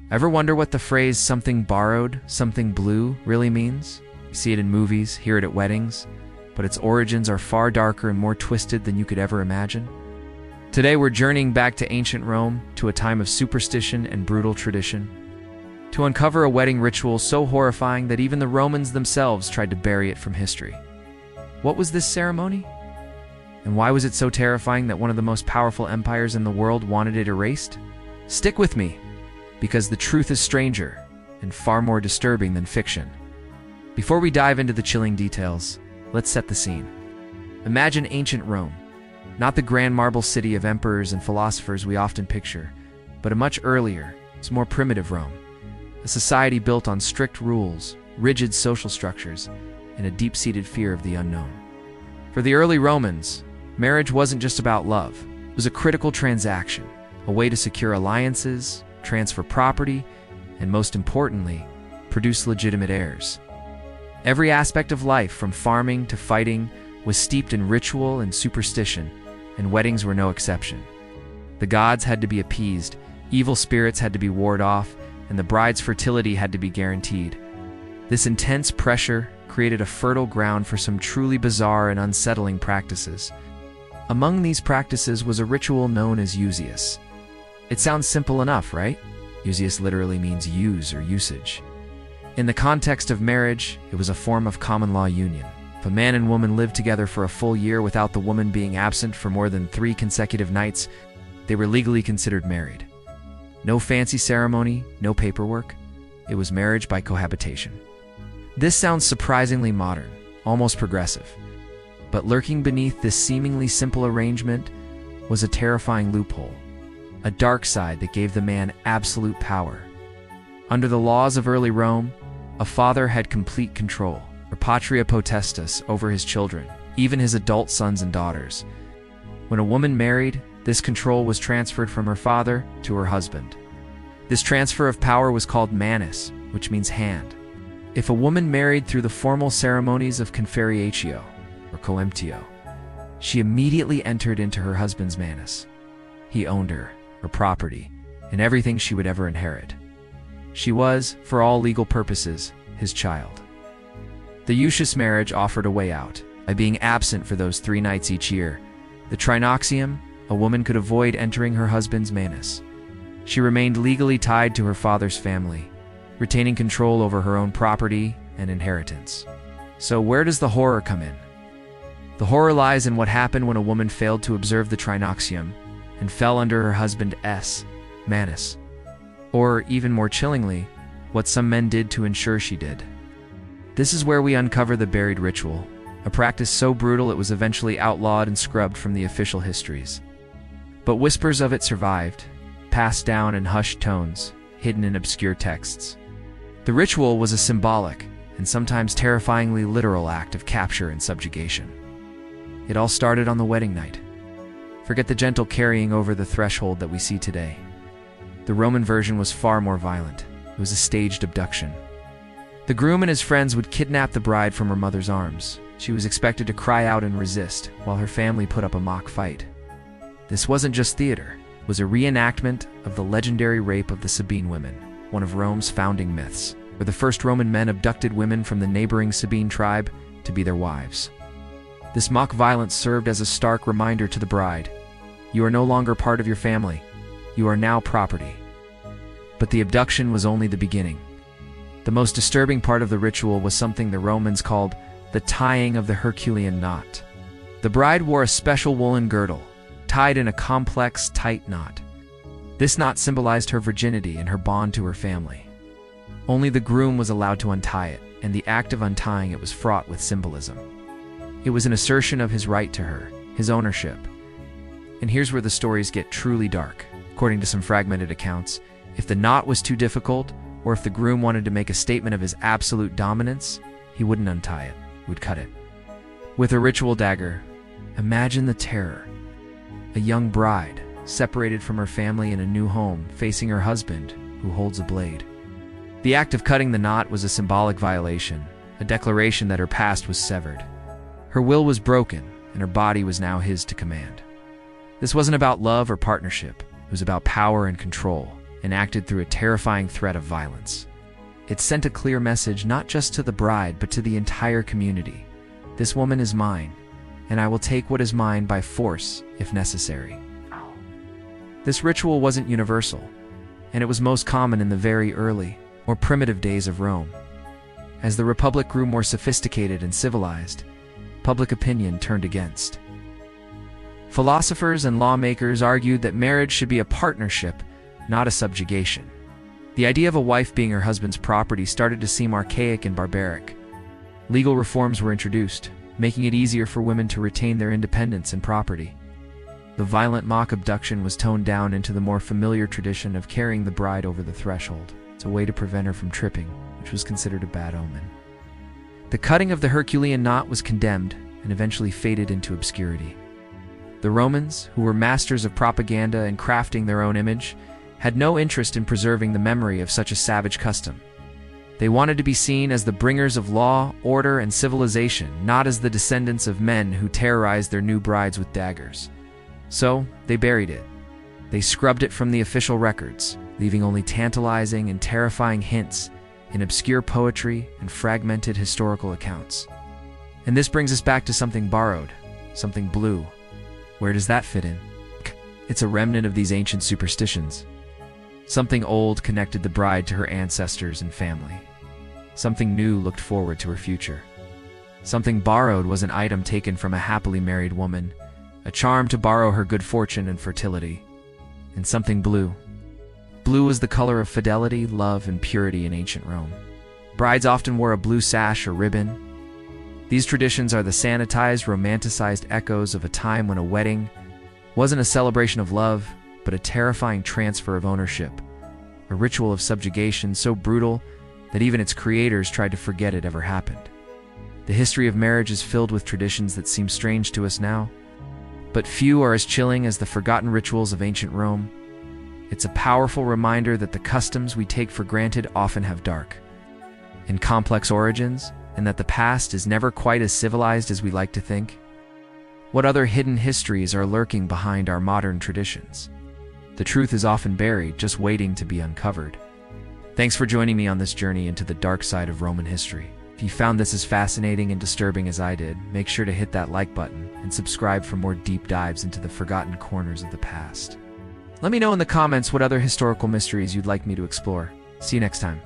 Ever wonder what the phrase "something borrowed, something blue" really means? You see it in movies, hear it at weddings, but its origins are far darker and more twisted than you could ever imagine. Today we're journeying back to ancient Rome, to a time of superstition and brutal tradition, to uncover a wedding ritual so horrifying that even the Romans themselves tried to bury it from history. What was this ceremony? And why was it so terrifying that one of the most powerful empires in the world wanted it erased? Stick with me, because the truth is stranger and far more disturbing than fiction. Before we dive into the chilling details, let's set the scene. Imagine ancient Rome, not the grand marble city of emperors and philosophers we often picture, but a much earlier, more primitive Rome, a society built on strict rules, rigid social structures, and a deep-seated fear of the unknown. For the early Romans, marriage wasn't just about love. It was a critical transaction, a way to secure alliances, transfer property, and most importantly, produce legitimate heirs. Every aspect of life, from farming to fighting, was steeped in ritual and superstition, and weddings were no exception. The gods had to be appeased, evil spirits had to be warded off, and the bride's fertility had to be guaranteed. This intense pressure created a fertile ground for some truly bizarre and unsettling practices. Among these practices was a ritual known as usius. It sounds simple enough, right? Usius literally means use or usage. In the context of marriage, it was a form of common law union. If a man and woman lived together for a full year without the woman being absent for more than 3 consecutive nights, they were legally considered married. No fancy ceremony, no paperwork. It was marriage by cohabitation. This sounds surprisingly modern, almost progressive. But lurking beneath this seemingly simple arrangement was a terrifying loophole, a dark side that gave the man absolute power. Under the laws of early Rome, a father had complete control, or patria potestas, over his children, even his adult sons and daughters. When a woman married, this control was transferred from her father to her husband. This transfer of power was called manus, which means hand. If a woman married through the formal ceremonies of conferiatio, or coemptio, she immediately entered into her husband's manus. He owned her property, and everything she would ever inherit. She was, for all legal purposes, his child. The usius marriage offered a way out, by being absent for those 3 nights each year. The trinoxium, a woman could avoid entering her husband's manus. She remained legally tied to her father's family, retaining control over her own property and inheritance. So where does the horror come in? The horror lies in what happened when a woman failed to observe the trinoxium and fell under her husband's manus. Or, even more chillingly, what some men did to ensure she did. This is where we uncover the buried ritual, a practice so brutal it was eventually outlawed and scrubbed from the official histories. But whispers of it survived, passed down in hushed tones, hidden in obscure texts. The ritual was a symbolic, and sometimes terrifyingly literal act of capture and subjugation. It all started on the wedding night. Forget the gentle carrying over the threshold that we see today. The Roman version was far more violent. It was a staged abduction. The groom and his friends would kidnap the bride from her mother's arms. She was expected to cry out and resist, while her family put up a mock fight. This wasn't just theater. It was a reenactment of the legendary rape of the Sabine women, one of Rome's founding myths, where the first Roman men abducted women from the neighboring Sabine tribe to be their wives. This mock violence served as a stark reminder to the bride: you are no longer part of your family. You are now property. But the abduction was only the beginning. The most disturbing part of the ritual was something the Romans called the tying of the Herculean knot. The bride wore a special woolen girdle, tied in a complex, tight knot. This knot symbolized her virginity and her bond to her family. Only the groom was allowed to untie it, and the act of untying it was fraught with symbolism. It was an assertion of his right to her, his ownership. And here's where the stories get truly dark. According to some fragmented accounts, if the knot was too difficult, or if the groom wanted to make a statement of his absolute dominance, he wouldn't untie it, he would cut it. With a ritual dagger, imagine the terror. A young bride, separated from her family in a new home, facing her husband, who holds a blade. The act of cutting the knot was a symbolic violation, a declaration that her past was severed. Her will was broken, and her body was now his to command. This wasn't about love or partnership. It was about power and control. enacted through a terrifying threat of violence. It sent a clear message not just to the bride, but to the entire community. This woman is mine, and I will take what is mine by force if necessary. This ritual wasn't universal, and it was most common in the very early, more primitive days of Rome. As the Republic grew more sophisticated and civilized, public opinion turned against. Philosophers and lawmakers argued that marriage should be a partnership, not a subjugation. The idea of a wife being her husband's property started to seem archaic and barbaric. Legal reforms were introduced, making it easier for women to retain their independence and property. The violent mock abduction was toned down into the more familiar tradition of carrying the bride over the threshold. It's a way to prevent her from tripping, which was considered a bad omen. The cutting of the Herculean knot was condemned and eventually faded into obscurity. The Romans, who were masters of propaganda and crafting their own image, had no interest in preserving the memory of such a savage custom. They wanted to be seen as the bringers of law, order, and civilization, not as the descendants of men who terrorized their new brides with daggers. So, they buried it. They scrubbed it from the official records, leaving only tantalizing and terrifying hints in obscure poetry and fragmented historical accounts. And this brings us back to something borrowed, something blue. Where does that fit in? It's a remnant of these ancient superstitions. Something old connected the bride to her ancestors and family. Something new looked forward to her future. Something borrowed was an item taken from a happily married woman, a charm to borrow her good fortune and fertility. And something blue. Blue was the color of fidelity, love, and purity in ancient Rome. Brides often wore a blue sash or ribbon. These traditions are the sanitized, romanticized echoes of a time when a wedding wasn't a celebration of love, but a terrifying transfer of ownership, a ritual of subjugation so brutal that even its creators tried to forget it ever happened. The history of marriage is filled with traditions that seem strange to us now, but few are as chilling as the forgotten rituals of ancient Rome. It's a powerful reminder that the customs we take for granted often have dark and complex origins, and that the past is never quite as civilized as we like to think. What other hidden histories are lurking behind our modern traditions? The truth is often buried, just waiting to be uncovered. Thanks for joining me on this journey into the dark side of Roman history. If you found this as fascinating and disturbing as I did, make sure to hit that like button and subscribe for more deep dives into the forgotten corners of the past. Let me know in the comments what other historical mysteries you'd like me to explore. See you next time.